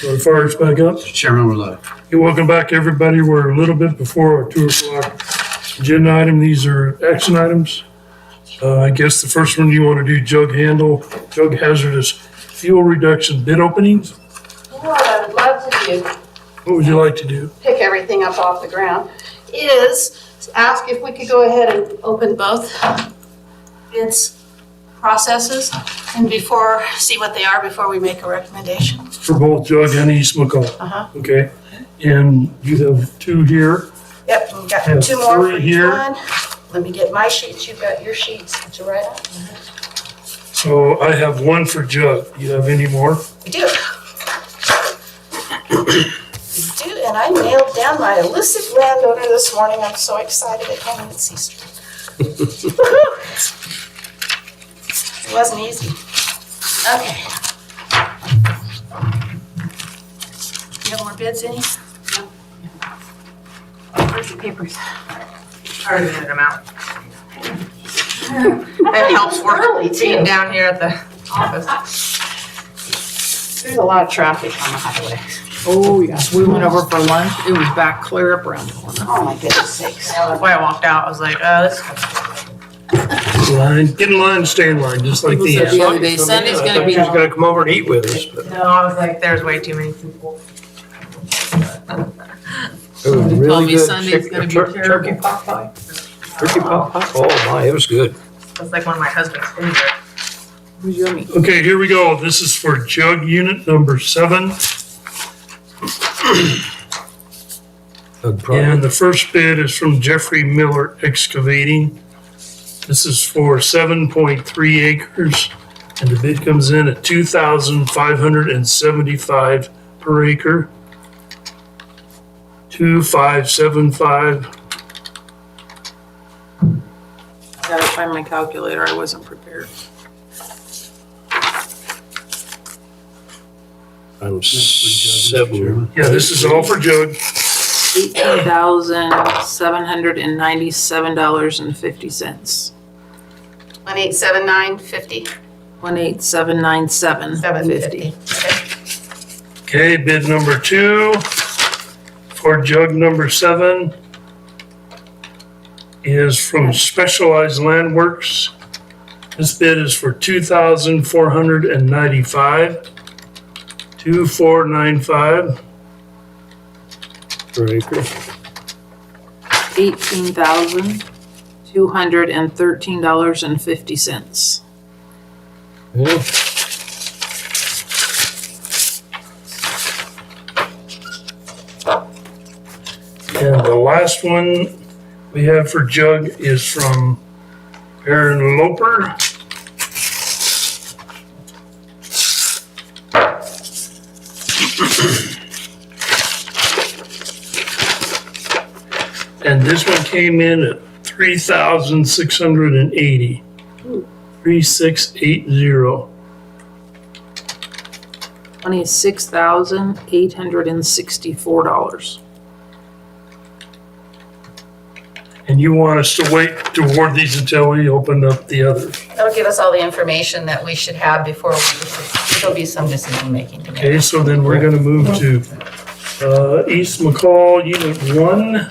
So the fire's back up. Chairman, we're live. Hey, welcome back, everybody. We're a little bit before our 2 o'clock agenda item. These are action items. I guess the first one you want to do jug hazardous fuel reduction bid openings. You know what I would love to do, What would you like to do? pick everything up off the ground, is ask if we could go ahead and open both bids processes and see what they are before we make a recommendation. For both jug and East McCall. Uh-huh. Okay. And you have 2 here. Yep, we've got Have 2 more for 3 each here. one. Let me get my sheets, you've got your sheets to write on. So I have 1 for jug. You have any more? I do. I do, and I nailed down my elusive landowner this morning. I'm so excited at home at C Street. Woohoo! It wasn't easy. Okay. You have more bids, any? No. Where's the papers? I already handed them out. That helps work Early, being too. down here at the office. There's a lot of traffic on the highway. Oh, yes, we went over for lunch, it was back clear up around the corner. Oh, my goodness sakes. That's why I walked out. I was like, this Get in line, stay in line, just like People the. said the other day, Sunday's gonna be, She's gonna come over and eat with us, but no, I was like, there's way too many people. it was Somebody really told me good. Sunday's gonna be Turkey terrible. pot pie. Turkey pot pie. Oh my, it was good. It's like one of my husband's favorites. it was yummy. Okay, here we go. This is for jug unit number 7. Good And product. the first bid is from Jeffrey Miller Excavating. This is for 7.3 acres. And the bid comes in at $2,575 per acre. 2,575. I gotta find my calculator, I wasn't prepared. I'm 7. Yeah, this is all for jug. $18,797.50. 187,950. 18797.50. 750. Okay, bid number 2 for jug number 7 is from Specialized Landworks. This bid is for $2,495. 2,495. Per acre. $18,213.50. Yeah. And the last one we have for jug is from Aaron Loper. And this one came in at 3,680. 3680. $26,864. And you want us to wait to award these until we open up the others. That'll give us all the information that we should have before there'll be some decision making to make. Okay, so then we're gonna move to East McCall Unit 1.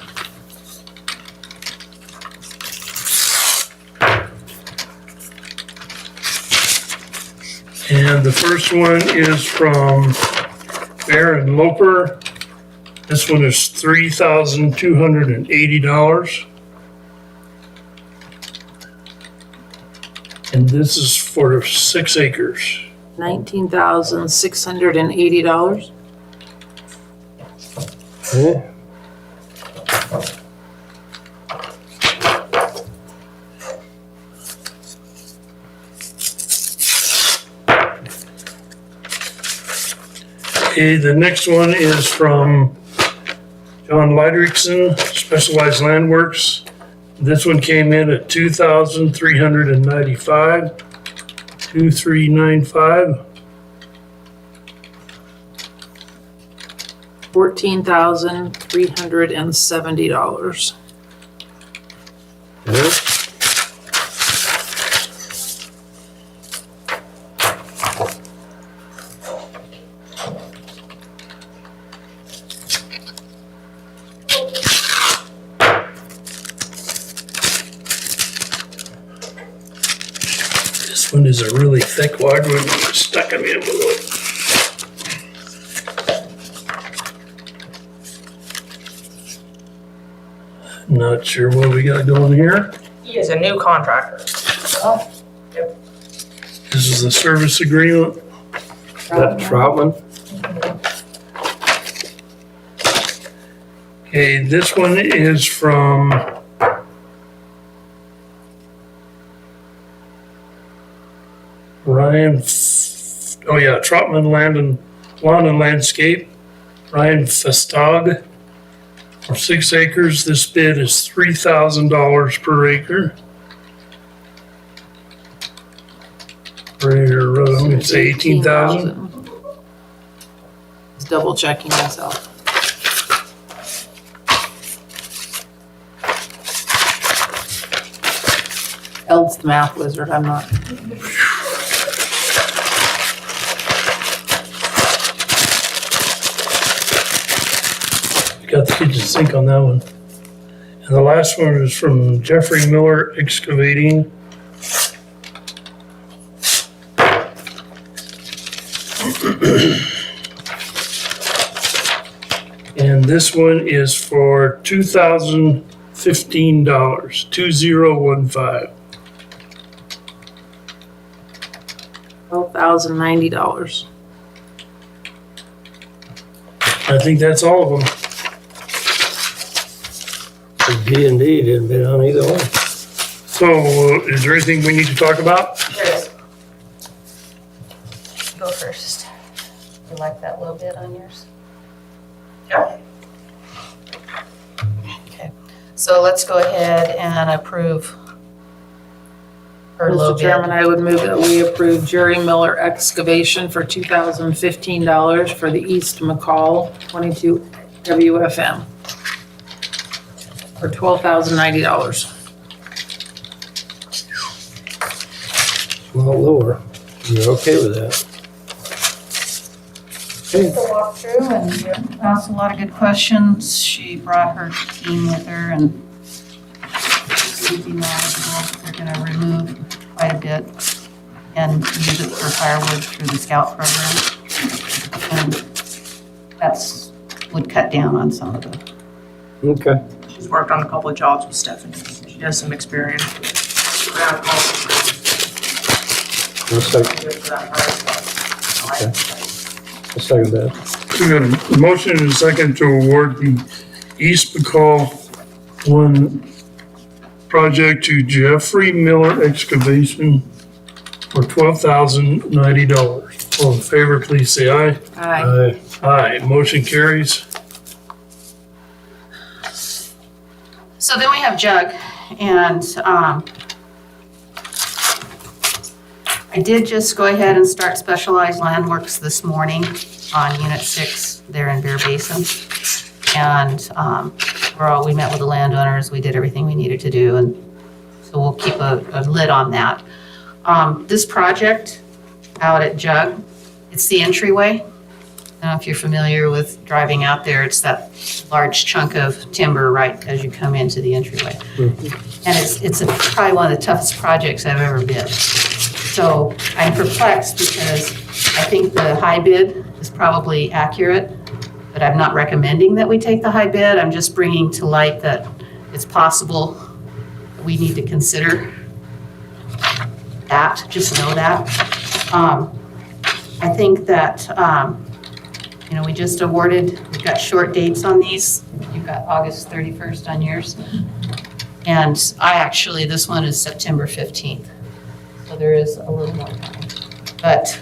And the first one is from Aaron Loper. This one is $3,280. And this is for 6 acres. $19,680. Yeah. Okay, the next one is from John Lydrickson, Specialized Landworks. This one came in at 2,395, 2,395. $14,370. Yeah. This one is a really thick wide one, it's stuck in the envelope. Not sure what we got going here. He is a new contractor. This is the service agreement. That Troutman? Okay, this one is from oh yeah, Trotman Lawn and Landscape, Ryan Festag, for 6 acres. This bid is $3,000 per acre. For, I'm gonna say 18,000. Just double checking myself. Eld's the math wizard, I'm not. Got the kitchen sink on that one. And the last one is from Jeffrey Miller Excavating. And this one is for $2,015, 2015. $12,090. I think that's all of them. D&D didn't bid on either one. So is there anything we need to talk about? There is. Go first. You like that low bid on yours? Yeah. Okay, so let's go ahead and approve her low Mr. bid. Chairman, I would move that we approve Jerry Miller Excavation for $2,015 for the East McCall 22 WFM for $12,090. Well, lower. You're okay with that? To walk through and asked a lot of good questions. She brought her team with her and she's knowledgeable. They're gonna remove quite a bit and use it for firewood through the scout program. And that's, would cut down on some of the, Okay. She's worked on a couple of jobs with Stephanie. She has some experience. Ground fault. I'll second, Good for that fire spot. I'll second that. We got a motion and a second to award the East McCall 1 project to Jeffrey Miller Excavation for $12,090. All in favor, please say aye. Aye. Aye, motion carries. so then we have Jug, and I did just go ahead and start Specialized Landworks this morning on Unit 6 there in Bear Basin. And we met with the landowners, we did everything we needed to do, and so we'll keep a lid on that. This project out at Jug, it's the entryway. I don't know if you're familiar with driving out there, it's that large chunk of timber right as you come into the entryway. And it's probably one of the toughest projects I've ever bid. So I'm perplexed because I think the high bid is probably accurate, but I'm not recommending that we take the high bid. I'm just bringing to light that it's possible that we need to consider that, just know that. I think that, we just awarded, we've got short dates on these. You've got August 31st on yours. And this one is September 15th. So there is a little more time. But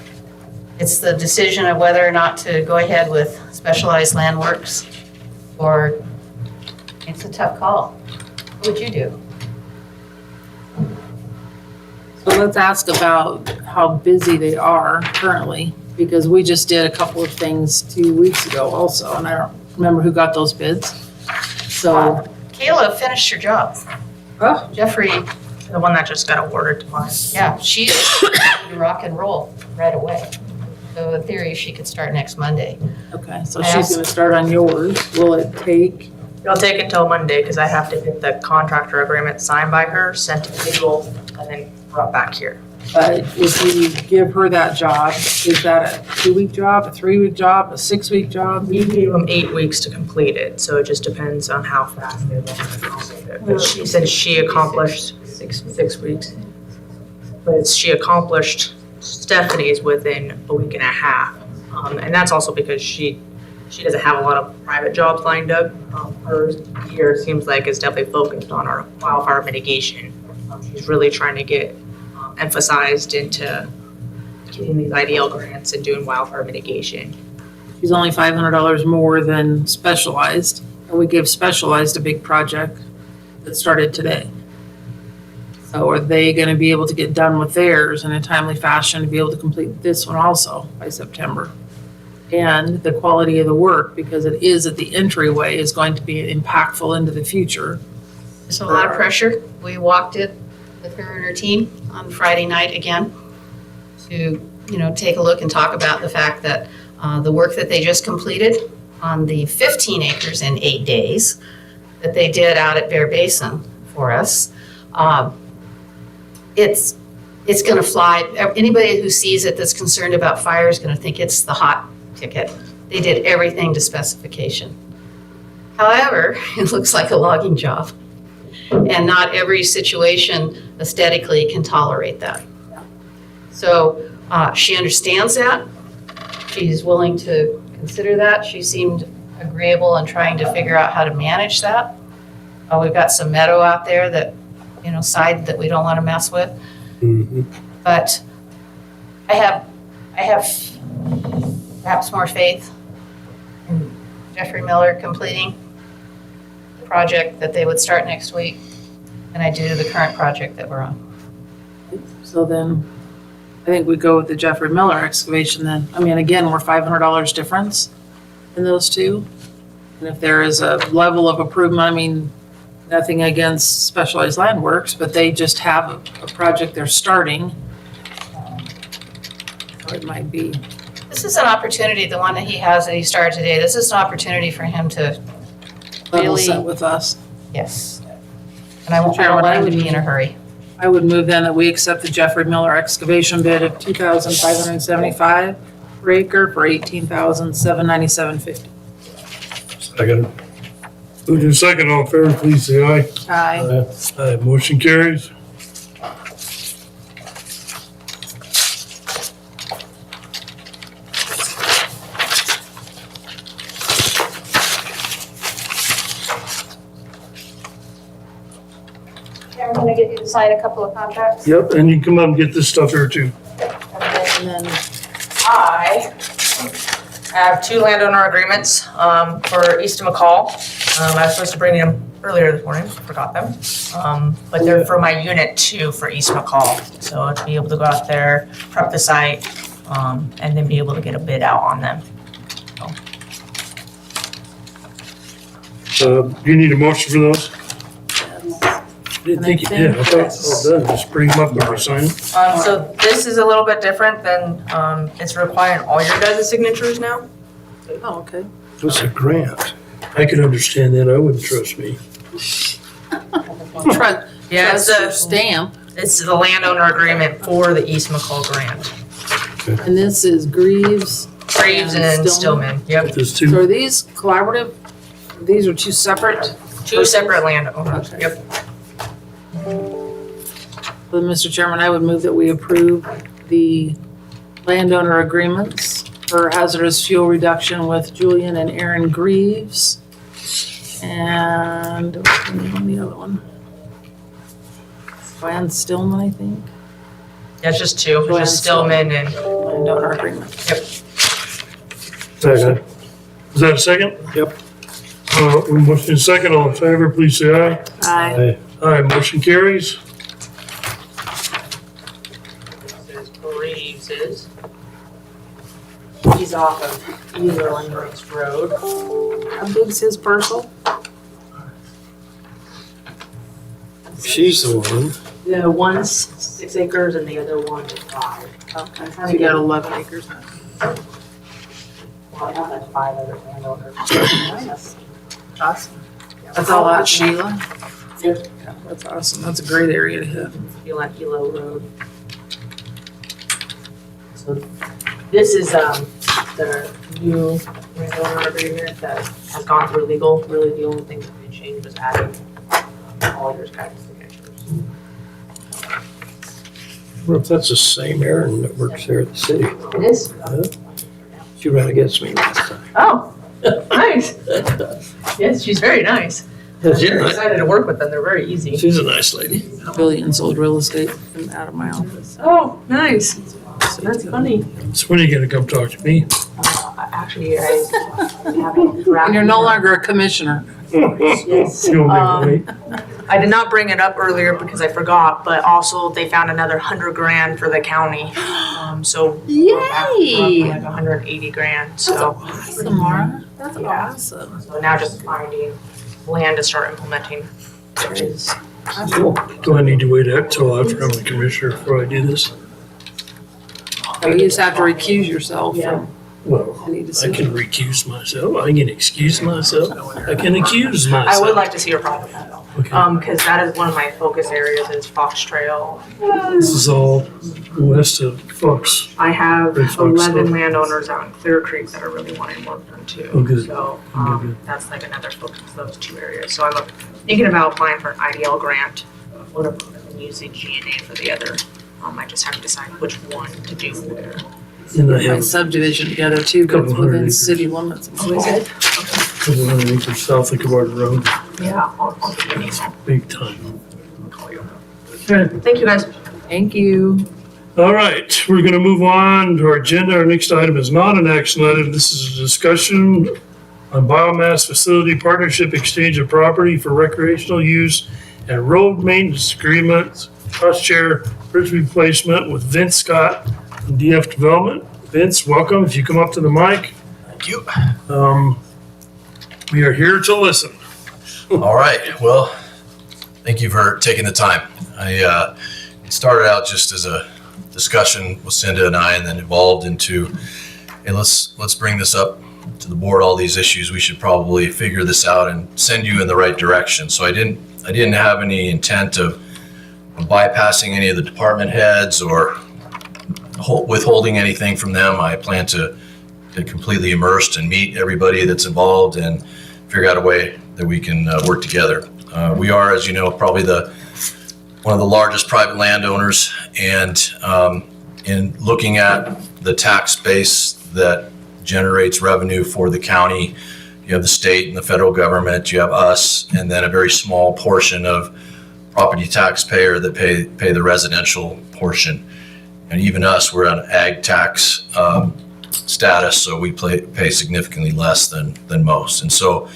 it's the decision of whether or not to go ahead with Specialized Landworks, or it's a tough call. What would you do? So let's ask about how busy they are currently, because we just did a couple of things 2 weeks ago also, and I don't remember who got those bids. So, Kayla finished her job. oh, Jeffrey, The one that just got awarded to mine. yeah, she's ready to rock and roll right away. So in theory, she could start next Monday. okay, so she's gonna start on yours. Will it take, It'll take until Monday because I have to get the contractor agreement signed by her, sent to Google, and then brought back here. But if you give her that job, is that a 2-week job, a 3-week job, a 6-week job? We gave them 8 weeks to complete it, so it just depends on how fast they want to accomplish it. But she said she accomplished 6 weeks. But she accomplished Stephanie's within a week and a half. And that's also because she doesn't have a lot of private jobs lined up. Her year seems like is definitely focused on our wildfire mitigation. She's really trying to get emphasized into getting these IDL grants and doing wildfire mitigation. She's only $500 more than Specialized, and we gave Specialized a big project that started today. So are they gonna be able to get done with theirs in a timely fashion to be able to complete this one also by September? And the quality of the work, because it is at the entryway, is going to be impactful into the future. There's a lot of pressure. We walked it with her and her team on Friday night again to, take a look and talk about the fact that the work that they just completed on the 15 acres in 8 days that they did out at Bear Basin for us, it's going to fly. Anybody who sees it that's concerned about fire is going to think it's the hot ticket. They did everything to specification. However, it looks like a logging job. And not every situation aesthetically can tolerate that. So she understands that. She's willing to consider that. She seemed agreeable in trying to figure out how to manage that. We've got some meadow out there that, side that we don't want to mess with. Mhm. But I have perhaps more faith in Jeffrey Miller completing the project that they would start next week than I do the current project that we're on. So then, I think we go with the Jeffrey Miller excavation then. I mean, again, we're $500 difference in those two. And if there is a level of improvement, I mean, nothing against Specialized Land Works, but they just have a project they're starting. So it might be, This is an opportunity, the one that he has that he started today, this is an opportunity for him to level Really? set with us. yes. And I don't want him to be in a hurry. I would move then that we accept the Jeffrey Miller excavation bid of $2,575 per acre for $18,797.50. Second. Moved in second, all in favor, please say aye. Aye. Aye, motion carries. I'm gonna get you to sign a couple of contracts. Yep, and you come up and get this stuff here too. And then I have 2 landowner agreements for East McCall. I was supposed to bring them earlier this morning, forgot them. But they're for my unit 2 for East McCall. So I'd be able to go out there, prep the site, and then be able to get a bid out on them. Do you need a motion for those? I didn't think you did. I thought it was all done. Just bring them up and we sign them. So this is a little bit different than, it's requiring all your guys' signatures now. Oh, okay. What's a grant? I could understand that. I wouldn't trust me. Yeah, it's Trust your stamp. it's the landowner agreement for the East McCall grant. And this is Greaves. Graves and Stillman, yep. This So too. are these collaborative? These are 2 separate? 2 separate landowners, Okay. yep. Well, Mr. Chairman, I would move that we approve the landowner agreements for hazardous fuel reduction with Julian and Aaron Greaves. And what's the name on the other one? Glenn Stillman, I think, Yeah, it's just 2, it's just Stillman and, landowner agreement. yep. Second. Is that a second? Yep. Motion in second, all in favor, please say aye. Aye. Aye, motion carries. There's Graves is. He's off of Easterling Ridge Road. How big's his parcel? She's the one. The one's 6 acres and the other one is 5. Okay, so you got 11 acres. Well, I have like 5 other landowners. Awesome. That's all that, Sheila? Yep. Yeah, that's awesome. That's a great area to hit. Feel like Elo Road. This is, the new landowner agreement that has gone through legal. Really, the only thing that we changed was adding all your guys' signatures. Well, if that's the same Erin that works there at the city, It is? she ran against me last time. Oh, nice. Yes, she's very nice. I'm very excited to work with them. They're very easy. She's a nice lady. Billion sold real estate from out of my office. Oh, nice. That's funny. So when are you gonna come talk to me? Actually, I haven't. And you're no longer a commissioner. Yes. You'll make me wait. I did not bring it up earlier because I forgot, but also they found another 100 grand for the county. So we're back to Yay! like 180 grand. So, Awesome, Laura. That's Yeah. awesome. so now just finding land to start implementing. Which is, Cool. Do I need to wait until after I'm the commissioner before I do this? You just have to recuse yourself Yeah. from Well, any I decision. can recuse myself. I can excuse myself. I can accuse I myself. would like to see your project though. Okay. Because that is one of my focus areas is Fox Trail. This is all west of Fox. I have Very Fox 11 Trail. landowners out in Clear Creek that are really wanting work done too. Oh, good. So Okay, good. that's like another focus, those two areas. So I'm thinking about applying for an IDL grant or to use the GNA for the other. I just have to decide which one to do where. And I My have subdivision together too, but it's Couple hundred within acres. city limits. Oh, is it? a couple hundred acres south of Kavard Road, Yeah, I'll give you an email. big time. I'll call you. Okay. Thank you, guys. Thank you. All right, we're gonna move on to our agenda. Our next item is not an action item. This is a discussion on biomass facility partnership exchange of property for recreational use and road maintenance agreement, cost share, bridge replacement with Vince Scott from DF Development. Vince, welcome. If you come up to the mic. Thank you. We are here to listen. All right. Well, thank you for taking the time. It started out just as a discussion with Cinda and I, and then evolved into, hey, let's bring this up to the board. All these issues, we should probably figure this out and send you in the right direction. So I didn't have any intent of bypassing any of the department heads or withholding anything from them. I plan to get completely immersed and meet everybody that's involved and figure out a way that we can work together. We are, as you know, probably one of the largest private landowners, and in looking at the tax base that generates revenue for the county, you have the state and the federal government, you have us, and then a very small portion of property taxpayer that pay the residential portion. And even us, we're on ag tax status, so we pay significantly less than most. And so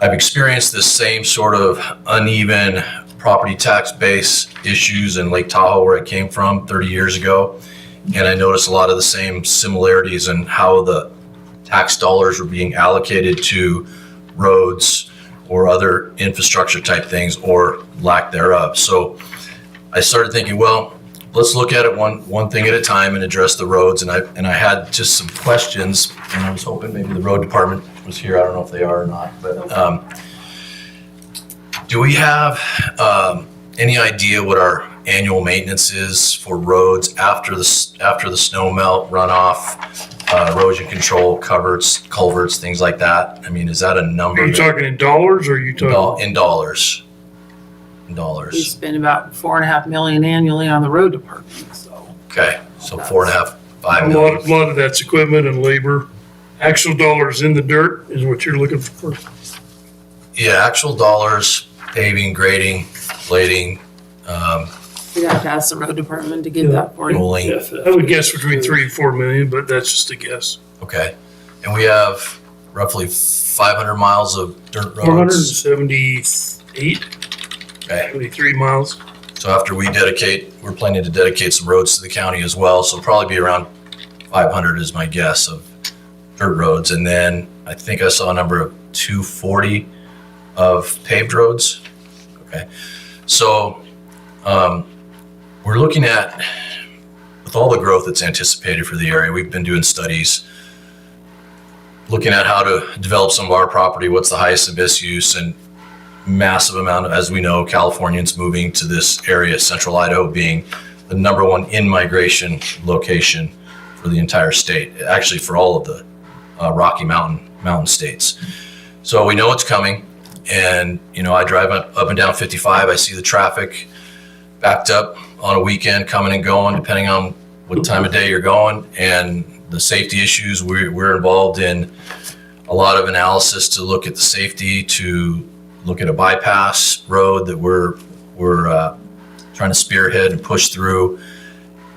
I've experienced this same sort of uneven property tax base issues in Lake Tahoe, where I came from 30 years ago. And I noticed a lot of the same similarities in how the tax dollars were being allocated to roads or other infrastructure type things, or lack thereof. So I started thinking, well, let's look at it one thing at a time and address the roads. And I had just some questions, and I was hoping maybe the road department was here. I don't know if they are or not, but do we have any idea what our annual maintenance is for roads after the snow melt, runoff, erosion control, culverts, things like that? I mean, is that a number? Are you talking in dollars or are you talking? In dollars. In We dollars. spend about $4.5 million annually on the road department, so. Okay, so 4.5, 5 A million. lot of that's equipment and labor. Actual dollars in the dirt is what you're looking for. Yeah, actual dollars, paving, grading, blading, We'd have to ask the road department to get that for you. rolling. I would guess between 3 and 4 million, but that's just a guess. Okay. And we have roughly 500 miles of dirt roads. 478, Okay. 73 miles. So after we're planning to dedicate some roads to the county as well. So it'll probably be around 500 is my guess of dirt roads. And then I think I saw a number of 240 of paved roads. Okay. So we're looking at, with all the growth that's anticipated for the area, we've been doing studies looking at how to develop some of our property, what's the highest and best use, and massive amount of, as we know, Californians moving to this area, central Idaho being the number one in-migration location for the entire state, actually for all of the Rocky Mountain states. So we know it's coming. And, you know, I drive up and down 55. I see the traffic backed up on a weekend coming and going, depending on what time of day you're going. And the safety issues, we're involved in a lot of analysis to look at the safety, to look at a bypass road that we're trying to spearhead and push through.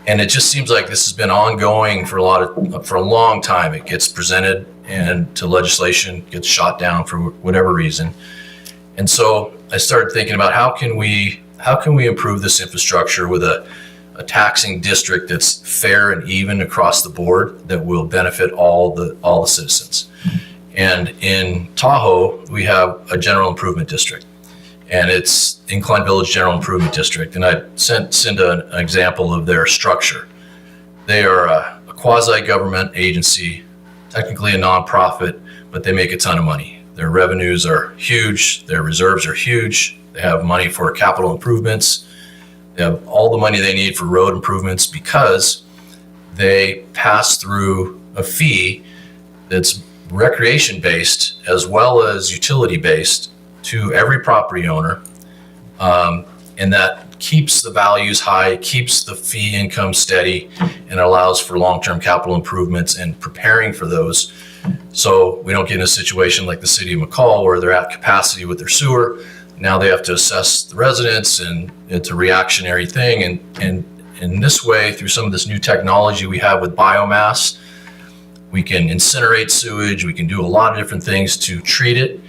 And it just seems like this has been ongoing for a long time. It gets presented and to legislation, gets shot down for whatever reason. And so I started thinking about how can we improve this infrastructure with a taxing district that's fair and even across the board that will benefit all the citizens. And in Tahoe, we have a general improvement district, and it's Incline Village General Improvement District. And I sent Cinda an example of their structure. They are a quasi-government agency, technically a nonprofit, but they make a ton of money. Their revenues are huge. Their reserves are huge. They have money for capital improvements. They have all the money they need for road improvements because they pass through a fee that's recreation-based as well as utility-based to every property owner. And that keeps the values high, keeps the fee income steady, and allows for long-term capital improvements and preparing for those. So we don't get in a situation like the city of McCall where they're at capacity with their sewer. Now they have to assess the residents, and it's a reactionary thing. And in this way, through some of this new technology we have with biomass, we can incinerate sewage, we can do a lot of different things to treat it,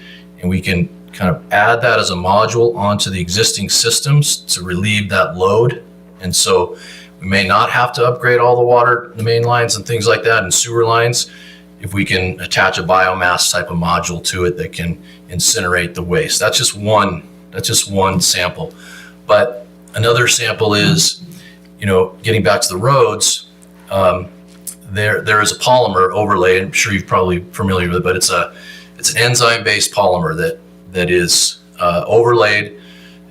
and we can kind of add that as a module onto the existing systems to relieve that load. And so we may not have to upgrade all the water, the main lines and things like that, and sewer lines, if we can attach a biomass type of module to it that can incinerate the waste. That's just one sample. But another sample is, you know, getting back to the roads, there is a polymer overlay. I'm sure you're probably familiar with it, but it's an enzyme-based polymer that is overlaid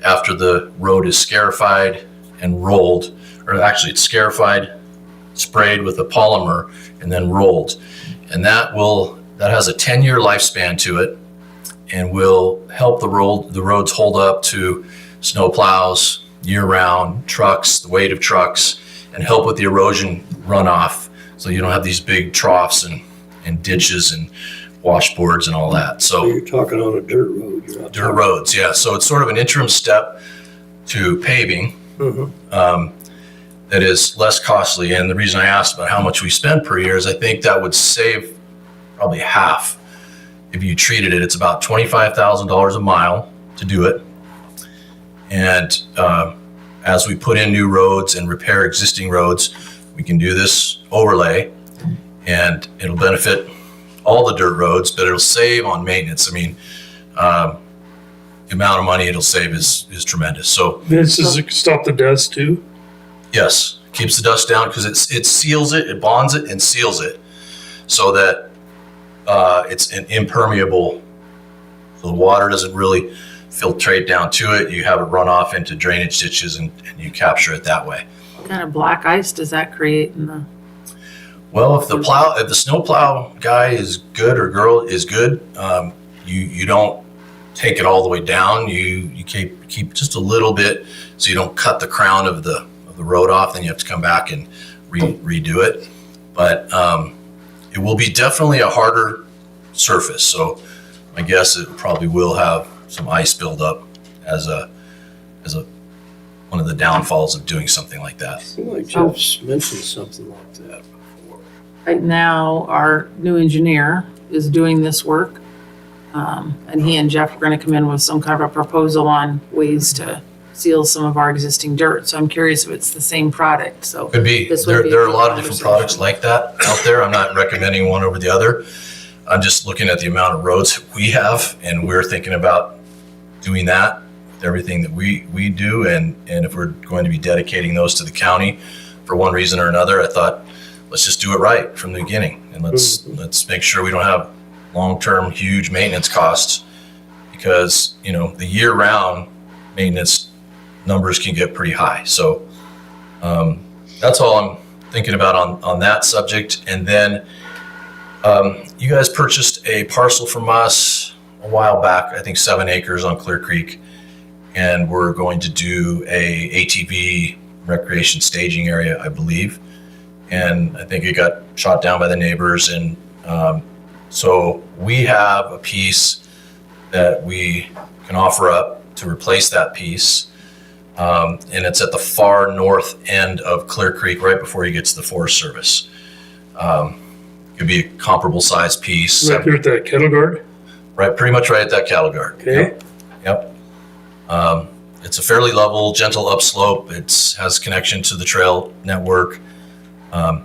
after the road is scarified and rolled, or actually it's scarified, sprayed with a polymer, and then rolled. And that has a 10-year lifespan to it, and will help the roads hold up to snow plows year-round, trucks, the weight of trucks, and help with the erosion runoff, so you don't have these big troughs and ditches and washboards and all that. So So you're talking on a dirt road. You're not dirt roads, yeah. So it's sort of an interim step to paving that is less costly. And the reason I asked about how much we spend per year is I think that would save probably half if you treated it. It's about $25,000 a mile to do it. And as we put in new roads and repair existing roads, we can do this overlay, and it'll benefit all the dirt roads, but it'll save on maintenance. I mean, the amount of money it'll save is tremendous. So This is to stop the dust too. yes, keeps the dust down because it seals it, it bonds it and seals it so that it's an impermeable. So the water doesn't really filtrate down to it. You have it run off into drainage ditches and you capture it that way. What kind of black ice does that create in the? Well, if the snow plow guy is good or girl is good, you don't take it all the way down. You keep just a little bit, so you don't cut the crown of the road off. Then you have to come back and redo it. But it will be definitely a harder surface. So I guess it probably will have some ice buildup as one of the downfalls of doing something like that. I feel like Jeff's mentioned something like that before. Right now, our new engineer is doing this work. And he and Jeff are gonna come in with some kind of a proposal on ways to seal some of our existing dirt. So I'm curious if it's the same product, so. Could be. This would be There are a a lot of different products like that out there. I'm not recommending one over the other. I'm just looking at the amount of roads we have, and we're thinking about doing that with everything that we do. And if we're going to be dedicating those to the county for one reason or another, I thought, let's just do it right from the beginning. And let's make sure we don't have long-term huge maintenance costs, because, you know, the year-round maintenance numbers can get pretty high. So That's all I'm thinking about on that subject. And then you guys purchased a parcel from us a while back, I think 7 acres on Clear Creek, and we're going to do a ATV recreation staging area, I believe. And I think it got shot down by the neighbors. And so we have a piece that we can offer up to replace that piece. And it's at the far north end of Clear Creek, right before you get to the Forest Service. Could be a comparable size piece, Right there at that kettle guard. right, pretty much right at that cattle guard. Okay. Yep. It's a fairly level, gentle upslope. It has connection to the trail network, right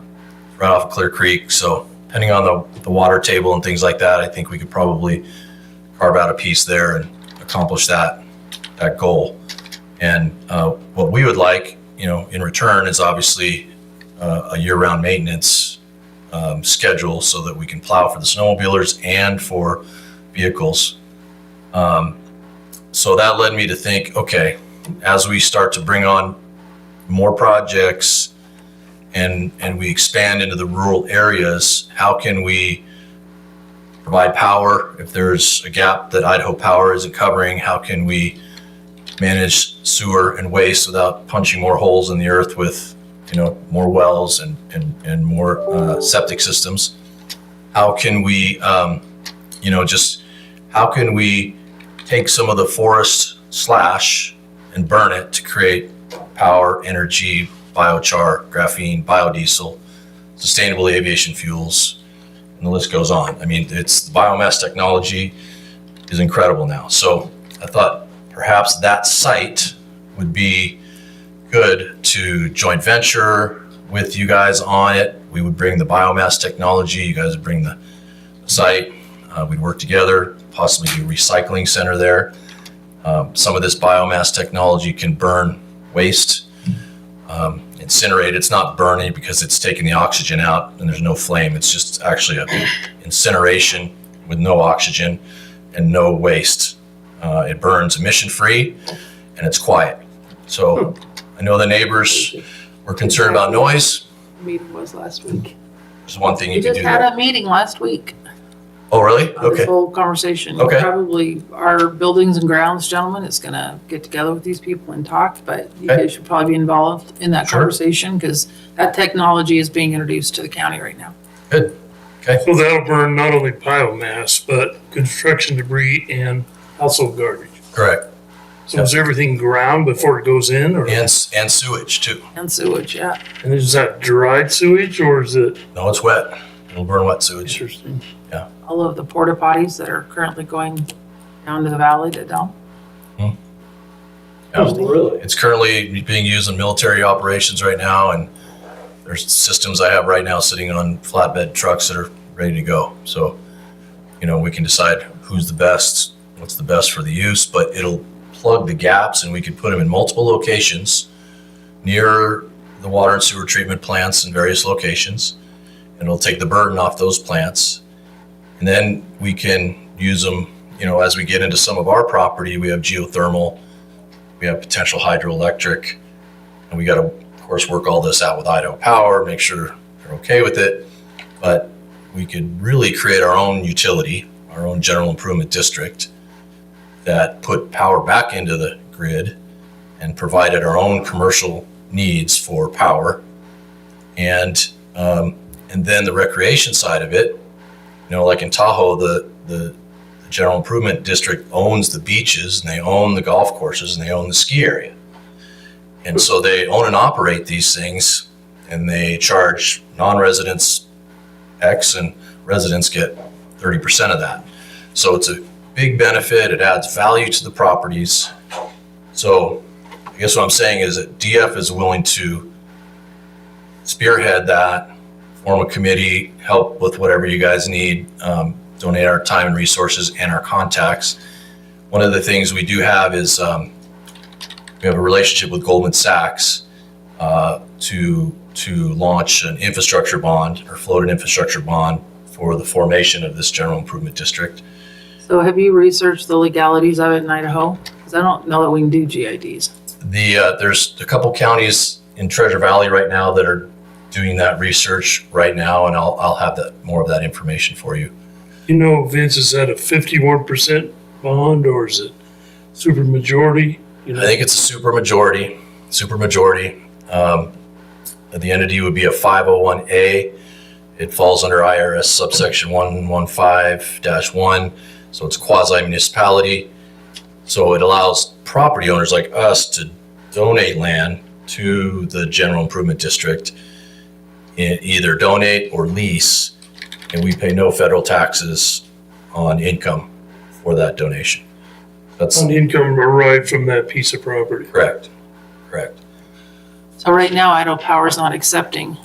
off of Clear Creek. So depending on the water table and things like that, I think we could probably carve out a piece there and accomplish that goal. And what we would like, in return is obviously a year-round maintenance schedule so that we can plow for the snowmobilers and for vehicles. So that led me to think, okay, as we start to bring on more projects and we expand into the rural areas, how can we provide power if there's a gap that Idaho Power isn't covering? How can we manage sewer and waste without punching more holes in the earth with, more wells and more septic systems? How can we, how can we take some of the forest slash and burn it to create power, energy, biochar, graphene, biodiesel, sustainable aviation fuels, and the list goes on. I mean, it's biomass technology is incredible now. So I thought perhaps that site would be good to joint venture with you guys on it. We would bring the biomass technology, you guys would bring the site, we'd work together, possibly do a recycling center there. Some of this biomass technology can burn waste, incinerate. It's not burning because it's taking the oxygen out and there's no flame. It's just actually a incineration with no oxygen and no waste. It burns emission free and it's quiet. So I know the neighbors were concerned about noise. Meeting was last week. There's one thing We you can just do had there. a meeting last week. Oh, really? on This Okay. whole conversation. Okay. Probably our buildings and grounds gentleman is gonna get together with these people and talk, but you Okay. guys should probably be involved in that Sure. conversation because that technology is being introduced to the county right now. Good. Okay. So that'll burn not only biomass, but construction debris and household garbage. Correct. So is everything ground before it goes in, or And sewage too. And sewage, yeah. and is that dried sewage, or is it No, it's wet. It'll burn wet sewage. interesting? All of the porta potties that are currently going down to the valley to dump. Yeah. Really? It's currently being used in military operations right now, and there's systems I have right now sitting on flatbed trucks that are ready to go. So, we can decide who's the best, what's the best for the use, but it'll plug the gaps and we can put them in multiple locations near the water and sewer treatment plants in various locations. And it'll take the burden off those plants. And then we can use them, as we get into some of our property, we have geothermal, we have potential hydroelectric, and we got to, of course, work all this out with Idaho Power, make sure they're okay with it. But we could really create our own utility, our own general improvement district that put power back into the grid and provided our own commercial needs for power. And then the recreation side of it, like in Tahoe, the general improvement district owns the beaches and they own the golf courses and they own the ski area. And so they own and operate these things and they charge non-residents X and residents get 30% of that. So it's a big benefit. It adds value to the properties. So I guess what I'm saying is that DF is willing to spearhead that, form a committee, help with whatever you guys need, donate our time and resources and our contacts. One of the things we do have is we have a relationship with Goldman Sachs to launch an infrastructure bond or float an infrastructure bond for the formation of this general improvement district. So have you researched the legalities of it in Idaho? Because I don't know that we can do GIDs. There's a couple counties in Treasure Valley right now that are doing that research right now, and I'll have more of that information for you. You know, Vince, is that a 51% bond or is it super majority? You know, I think it's a super majority. The entity would be a 501A. It falls under IRS subsection 115-1, so it's quasi municipality. So it allows property owners like us to donate land to the general improvement district, either donate or lease, and we pay no federal taxes on income for that donation. That's on income arrived from that piece of property. correct. So right now, Idaho Power's not accepting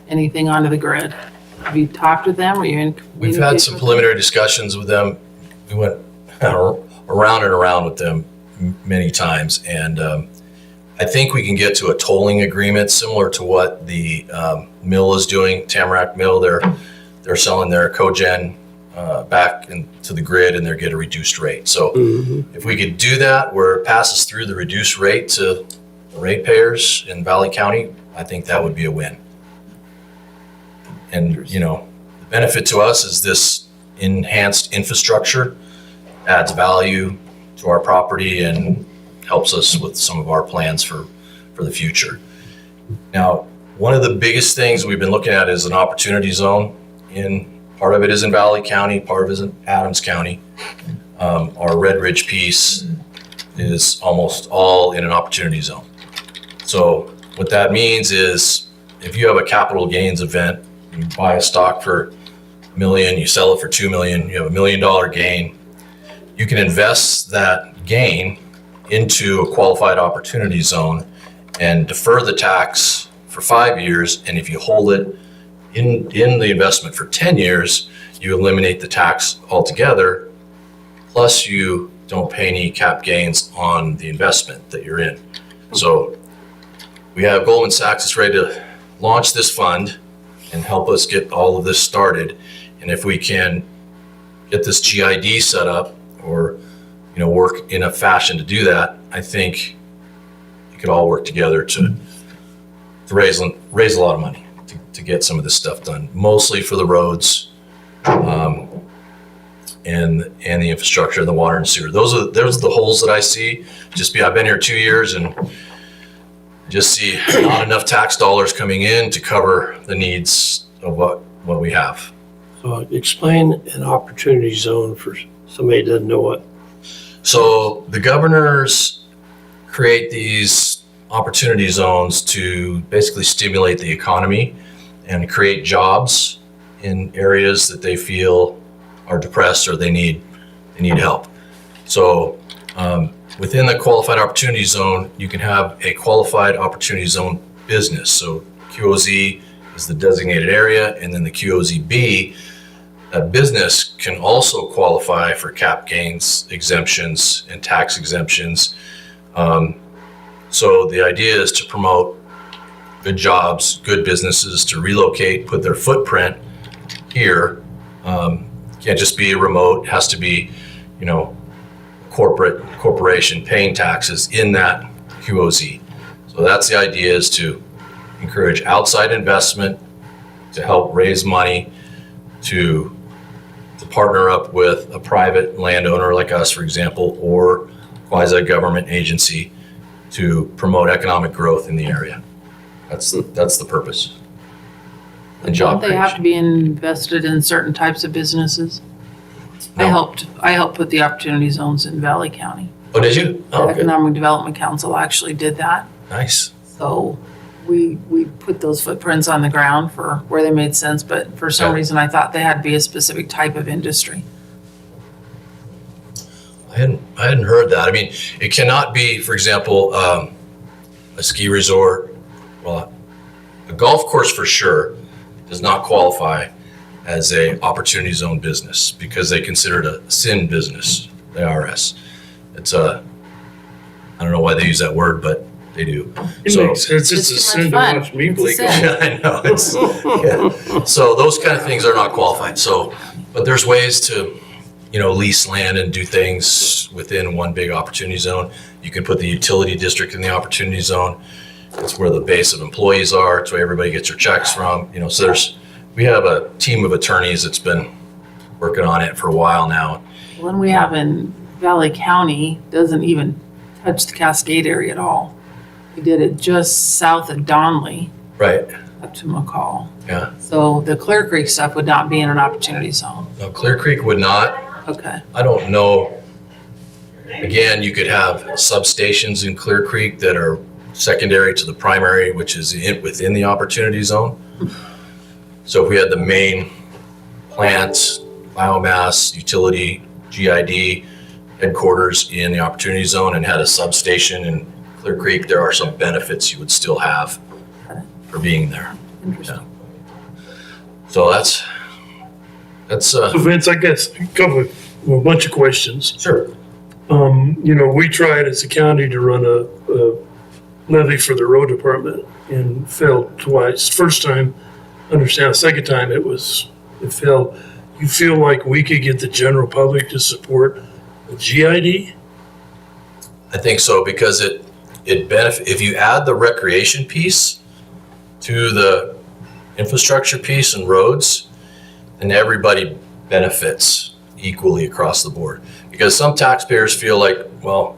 anything onto the grid. Have you talked with them? Are you in? We've had some preliminary discussions with them. We went around and around with them many times, and I think we can get to a tolling agreement similar to what the mill is doing, Tamarack Mill. They're selling their cogen back into the grid, and they're getting a reduced rate. So if we could do that, where it passes through the reduced rate to the ratepayers in Valley County, I think that would be a win. And, you know, the benefit to us is this enhanced infrastructure adds value to our property and helps us with some of our plans for the future. Now, one of the biggest things we've been looking at is an opportunity zone. Part of it is in Valley County, part of it is in Adams County. Our Red Ridge piece is almost all in an opportunity zone. So what that means is if you have a capital gains event, you buy a stock for $1 million, you sell it for $2 million, you have $1 million gain, you can invest that gain into a qualified opportunity zone and defer the tax for 5 years. And if you hold it in the investment for 10 years, you eliminate the tax altogether. Plus you don't pay any cap gains on the investment that you're in. So we have Goldman Sachs is ready to launch this fund and help us get all of this started. And if we can get this GID set up or, you know, work in a fashion to do that, I think we could all work together to raise a lot of money to get some of this stuff done, mostly for the roads and the infrastructure, the water and sewer. Those are the holes that I see. I've been here 2 years and just see not enough tax dollars coming in to cover the needs of what we have. So explain an opportunity zone for somebody that doesn't know what. So the governors create these opportunity zones to basically stimulate the economy and create jobs in areas that they feel are depressed or they need help. So within the qualified opportunity zone, you can have a qualified opportunity zone business. So QOZ is the designated area, and then the QOZB, that business can also qualify for cap gains exemptions and tax exemptions. So the idea is to promote good jobs, good businesses to relocate, put their footprint here. Can't just be a remote, it has to be, you know, corporation paying taxes in that QOZ. So that's the idea, is to encourage outside investment to help raise money to partner up with a private landowner like us, for example, or quasi-government agency to promote economic growth in the area. That's the purpose. And job Don't they have to creation. be invested in certain types of businesses? I No. helped put the opportunity zones in Valley County. Oh, did you? The Oh, good. Economic Development Council actually did that. Nice. So we put those footprints on the ground for where they made sense, but for some Yeah. reason I thought they had to be a specific type of industry. I hadn't heard that. I mean, it cannot be, for example, a ski resort. Well, a golf course for sure does not qualify as a opportunity zone business because they consider it a sin business, the IRS. It's I don't know why they use that word, but they do. It So- makes sense. It's It's a too much sin to fun. watch me It's a play sin. golf. Yeah, I know. Yeah. So those kind of things are not qualified. So, but there's ways to, you know, lease land and do things within one big opportunity zone. You can put the utility district in the opportunity zone. It's where the base of employees are. It's where everybody gets their checks from. You know, so we have a team of attorneys that's been working on it for a while now. One we have in Valley County doesn't even touch the Cascade area at all. We did it just south of Donley Right. up to McCall. Yeah. So the Clear Creek stuff would not be in an opportunity zone. No, Clear Creek would not. Okay. I don't know. Again, you could have substations in Clear Creek that are secondary to the primary, which is within the opportunity zone. So if we had the main plant, biomass, utility, GID headquarters in the opportunity zone and had a substation in Clear Creek, there are some benefits you would still have for being there. Interesting. So that's So Vince, I guess a bunch of questions. sure. You know, we tried as a county to run a levy for the road department and failed twice. First time, understand, second time it failed. You feel like we could get the general public to support a GID? I think so because it if you add the recreation piece to the infrastructure piece and roads, then everybody benefits equally across the board. Because some taxpayers feel like, well,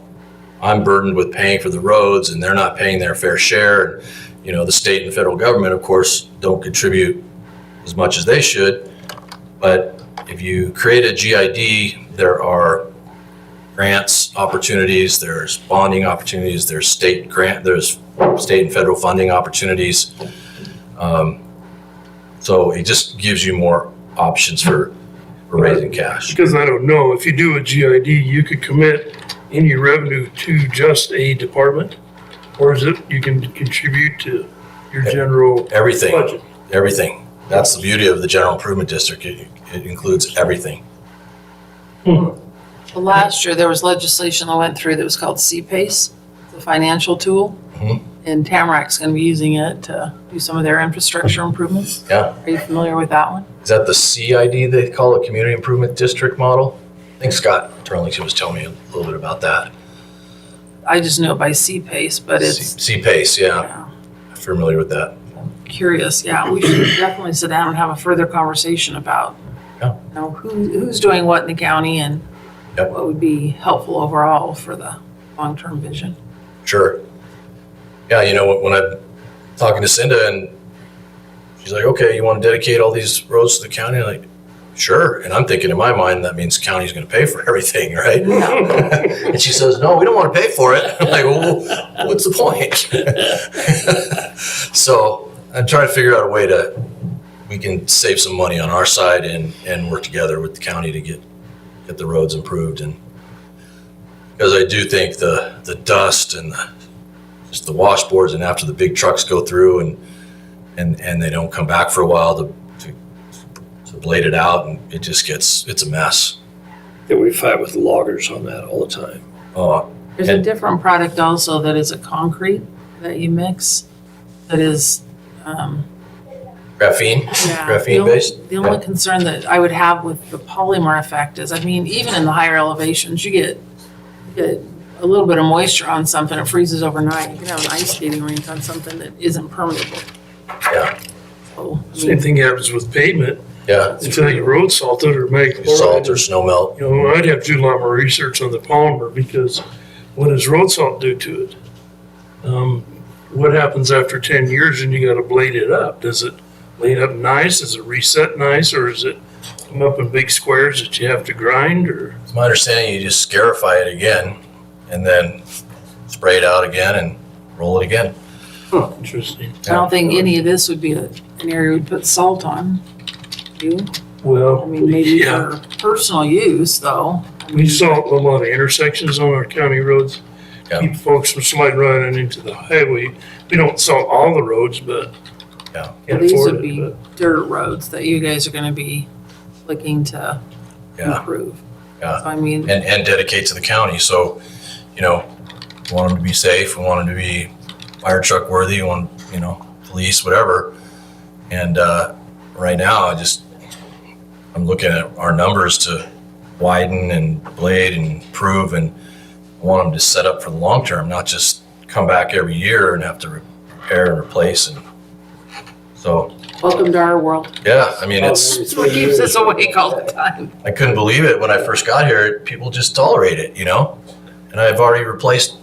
I'm burdened with paying for the roads and they're not paying their fair share. And, you know, the state and federal government, of course, don't contribute as much as they should. But if you create a GID, there are grants opportunities, there's bonding opportunities, there's state and federal funding opportunities. So it just gives you more options for raising cash. Because I don't know, if you do a GID, you could commit any revenue to just a department? Or is it, you can contribute to your general Everything, budget? everything. That's the beauty of the general improvement district. It includes everything. Well, last year, there was legislation that went through that was called CPACE, the financial tool. Mhm. And Tamarack's going to be using it to do some of their infrastructure improvements. Yeah. Are you familiar with that one? Is that the CID they call it, Community Improvement District model? I think Scott Turlington was telling me a little bit about that. I just know it by CPACE, but it's CPACE, yeah, yeah, familiar with that. curious. Yeah, we should definitely sit down and have a further conversation about, Yeah. you know, who's doing what in the county and Yep. what would be helpful overall for the long-term vision. Sure. Yeah, you know, when I'm talking to Cinda and she's like, okay, you want to dedicate all these roads to the county? I'm like, sure. And I'm thinking in my mind, that means county's going to pay for everything, right? And she says, no, we don't want to pay for it. I'm like, well, what's the point? So I'm trying to figure out a way we can save some money on our side and work together with the county to get the roads improved. And because I do think the dust and just the washboards, and after the big trucks go through and they don't come back for a while to blade it out, and it's a mess. Yeah, we fight with loggers on that all the time. Oh, There's a And- different product also that is a concrete that you mix that is, graphene, yeah. graphene based. The only concern that I would have with the polymer effect is, I mean, even in the higher elevations, you get a little bit of moisture on something, it freezes overnight. You can have an ice skating rink on something that isn't permeable. Yeah, So, I Same mean, thing happens with pavement. yeah. Until you road salt it or make Salt or snow melt. You know, I'd have to do a lot more research on the polymer because what does road salt do to it? What happens after 10 years and you gotta blade it up? Does it blade up nice? Does it reset nice? Or does it come up in big squares that you have to grind or? It's my understanding you just scarify it again and then spray it out again and roll it again. Interesting. I don't think any of this would be an area we'd put salt on. You? Well, I mean, maybe yeah, for personal use though. we salt a lot of intersections on our county roads. Yeah. Keep folks from sliding running into the highway. We don't salt all the roads, but Yeah. can't These afford would it. be But dirt roads that you guys are gonna be looking to Yeah. improve. Yeah. So I mean, And dedicate to the county. So, you know, we want them to be safe. We want them to be fire truck worthy. We want, you know, police, whatever. And right now, I'm looking at our numbers to widen and blade and improve, and I want them to set up for the long term, not just come back every year and have to repair and replace. And so, Welcome to our world. yeah, I mean, it's, It's what keeps us awake all the time. I couldn't believe it when I first got here. People just tolerate it, you know? And I've already replaced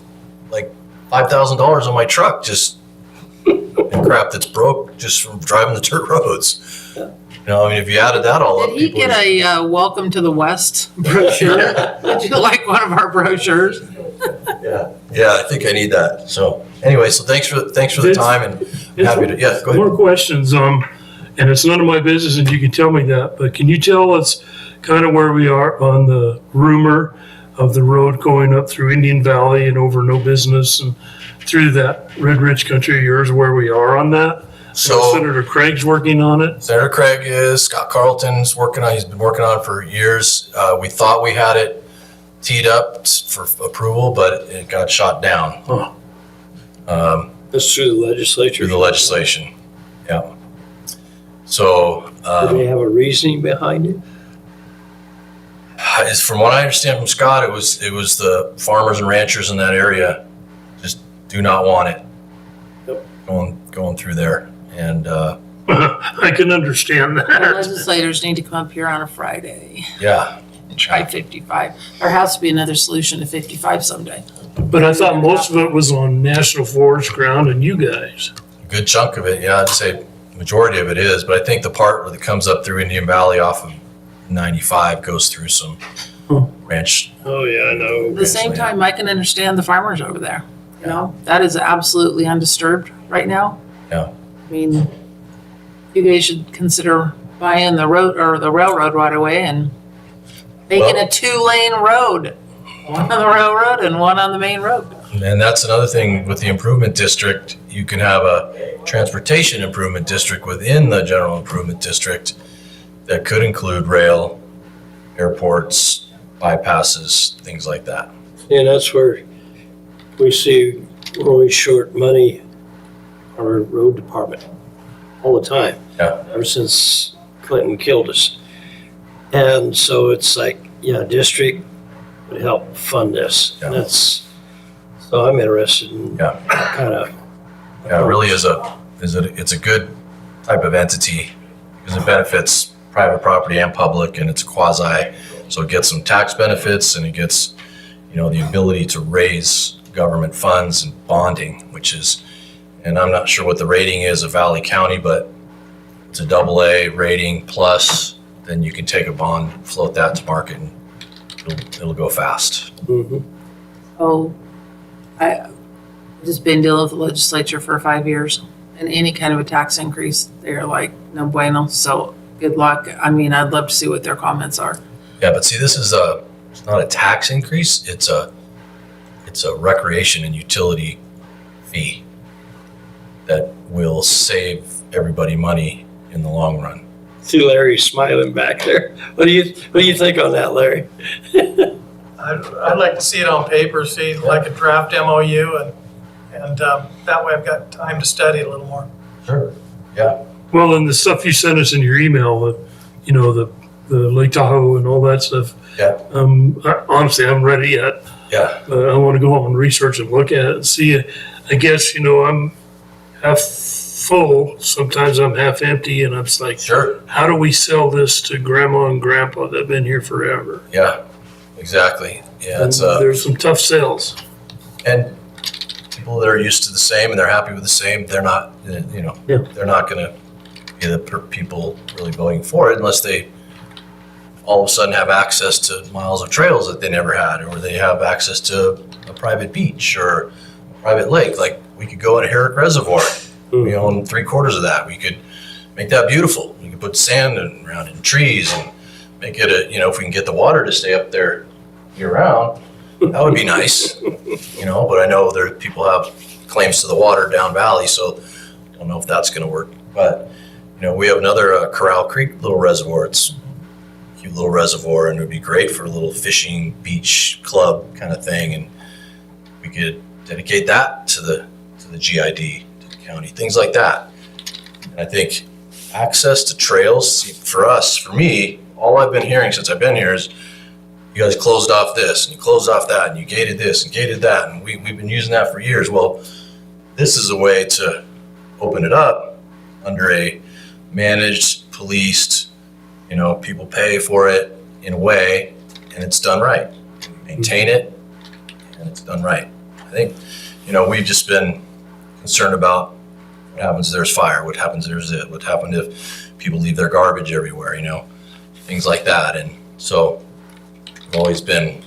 like $5,000 on my truck just and crap that's broke just from driving the dirt roads. You know, I mean, if you added that all up, Did he people get a Welcome to the West brochure? Would you like one of our brochures? yeah, I think I need that. So anyway, so thanks for the time, and I'm happy to, yeah, go ahead. More questions, and it's none of my business and you can tell me that, but can you tell us kind of where we are on the rumor of the road going up through Indian Valley and over No Business and through that Red Ridge country of yours, where we are on that? So Senator Craig's working on it. Senator Craig is, Scott Carlton's working on, he's been working on it for years. We thought we had it teed up for approval, but it got shot down. That's through the legislature. Through the legislation, yeah. So, Do they have a reasoning behind it? from what I understand from Scott, it was the farmers and ranchers in that area just do not want it going through there. And I can understand The that. legislators need to come up here on a Friday yeah, and try 55. There has to be another solution to 55 someday. But I thought most of it was on National Forest ground and you guys. a good chunk of it, yeah, I'd say majority of it is, but I think the part where it comes up through Indian Valley off of 95 goes through some ranch. Oh, yeah, I know. At the same time, I can understand the farmers over there. You know, that is absolutely undisturbed right now. Yeah. I mean, you guys should consider buying the road or the railroad right away and making Well- a 2-lane road. One on the railroad and one on the main road. And that's another thing with the improvement district. You can have a transportation improvement district within the general improvement district that could include rail, airports, bypasses, things like that. And that's where we see we're always short money on our road department all the time. Yeah. Ever since Clinton killed us. And so it's like, yeah, district would help fund this. Yeah. That's, so I'm interested in Yeah. kind of. Yeah, it really it's a good type of entity because it benefits private property and public, and it's quasi, so it gets some tax benefits and it gets, the ability to raise government funds and bonding, which is, and I'm not sure what the rating is of Valley County, but it's a AA rating plus, then you can take a bond, float that to market, and it'll go fast. Mhm. Oh, I've just been dealing with the legislature for 5 years, and any kind of a tax increase, they're like, no bueno, so good luck. I mean, I'd love to see what their comments are. Yeah, but see, this is it's not a tax increase, it's a recreation and utility fee that will save everybody money in the long run. See Larry smiling back there. What do you think on that, Larry? I'd like to see it on paper, see like a draft MOU, and that way I've got time to study a little more. Sure. Yeah. Well, and the stuff you sent us in your email, the Lake Tahoe and all that stuff. Yeah. Honestly, I haven't read it yet. Yeah. I want to go home and research and look at it and see it. I guess, I'm half full. Sometimes I'm half empty, and I'm just like, Sure. how do we sell this to grandma and grandpa that have been here forever? Yeah. Exactly. Yeah. And It's there's some tough sales. and people that are used to the same and they're happy with the same, they're not, Yeah. they're not going to be the people really voting for it unless they all of a sudden have access to miles of trails that they never had, or they have access to a private beach or a private lake. Like we could go in a Herrick Reservoir. We own 3/4 of that. We could make that beautiful. We could put sand around it and trees and make it if we can get the water to stay up there year round, that would be nice. But I know there people have claims to the water down valley, so I don't know if that's going to work. But we have another Corral Creek little reservoir. It's a cute little reservoir, and it would be great for a little fishing beach club kind of thing. And we could dedicate that to the GID, to the county, things like that. And I think access to trails for me, all I've been hearing since I've been here is you guys closed off this and you closed off that and you gated this and gated that, and we've been using that for years. Well, this is a way to open it up under a managed, policed, people pay for it in a way, and it's done right. Maintain it, and it's done right. I think, we've just been concerned about what happens if there's fire, what happens if there's it, what happens if people leave their garbage everywhere, things like that. And so we've always been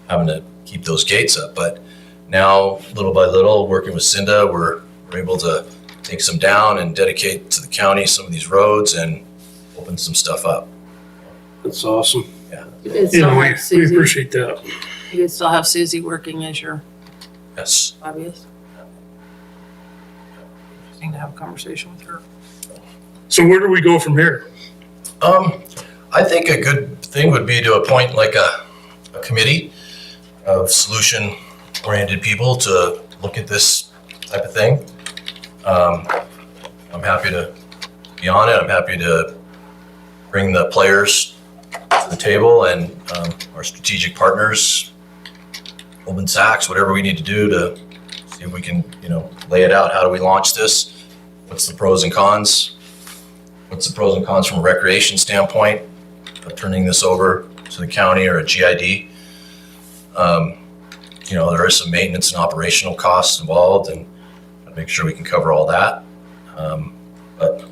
having to keep those gates up. But now, little by little, working with Cinda, we're able to take some down and dedicate to the county some of these roads and open some stuff up. That's awesome. You guys still Yeah, have we Susie, appreciate that. you guys still have Susie working as your Yes. lobbyist? Interesting to have a conversation with her. So where do we go from here? I think a good thing would be to appoint like a committee of solution-oriented people to look at this type of thing. I'm happy to be on it. I'm happy to bring the players to the table and our strategic partners, Goldman Sachs, whatever we need to do to see if we can, lay it out. How do we launch this? What's the pros and cons? What's the pros and cons from a recreation standpoint of turning this over to the county or a GID? There is some maintenance and operational costs involved, and I'll make sure we can cover all that. But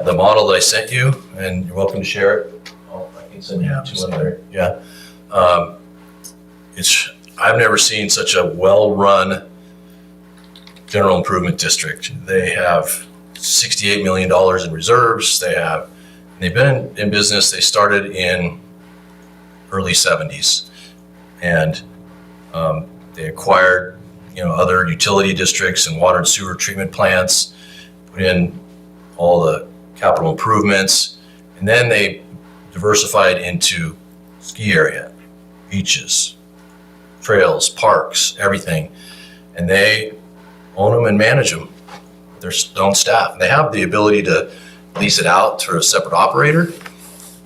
the model that I sent you, and you're welcome to share it. I can send you two other. Yeah. I've never seen such a well-run general improvement district. They have $68 million in reserves. They've been in business. They started in early 70s, and they acquired, other utility districts and water and sewer treatment plants, put in all the capital improvements, and then they diversified into ski area, beaches, trails, parks, everything, and they own them and manage them. Their own staff. They have the ability to lease it out to a separate operator,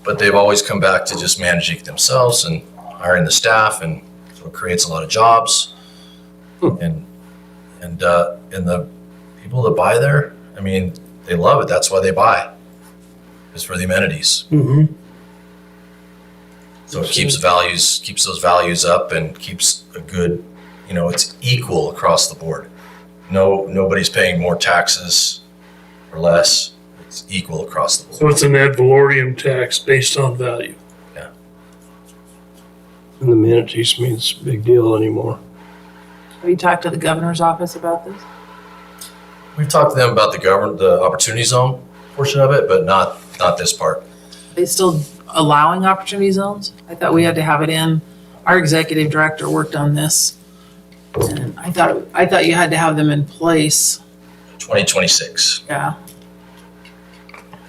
but they've always come back to just managing it themselves and hiring the staff, and so it creates a lot of jobs. And the people that buy there, they love it. That's why they buy. It's for the amenities. Mm-hmm. So it keeps those values up and keeps a good, it's equal across the board. Nobody's paying more taxes or less. It's equal across the board. So it's an ad valorem tax based on value. And the amenities means a big deal anymore. Have you talked to the governor's office about this? We've talked to them about the opportunity zone portion of it, but not this part. Are they still allowing opportunity zones? I thought we had to have it in. Our executive director worked on this. And I thought you had to have them in place. 2026. Yeah.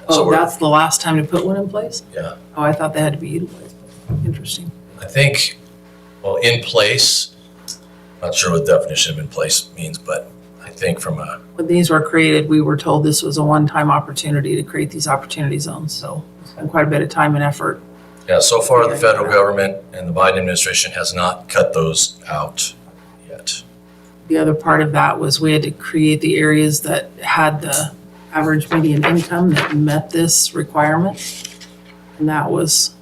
So Oh, that's the last time to put one in place? Yeah. Oh, I thought they had to be utilized. Interesting. I think, in place, not sure what the definition of in place means, but I think When these were created, we were told this was a one-time opportunity to create these opportunity zones. So it's been quite a bit of time and effort. so far the federal government and the Biden administration has not cut those out yet. The other part of that was we had to create the areas that had the average median income that met this requirement. And that was,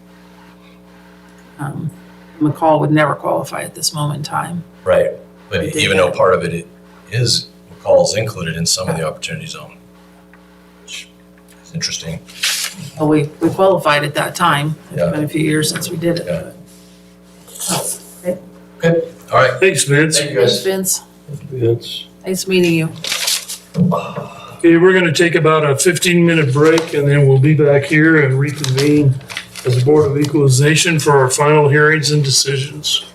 McCall would never qualify at this moment in time. Right. But We did even though that. part of it is, McCall's included in some of the opportunity zone, which is interesting. Well, we qualified at that time. It's Yeah. been a few years since we did it. Yeah. Okay. Good. All right. Thanks, Vince. Thank you Thanks, guys. Vince. It's Nice meeting you. Okay, we're gonna take about a 15-minute break, and then we'll be back here and reconvene as a Board of Equalization for our final hearings and decisions.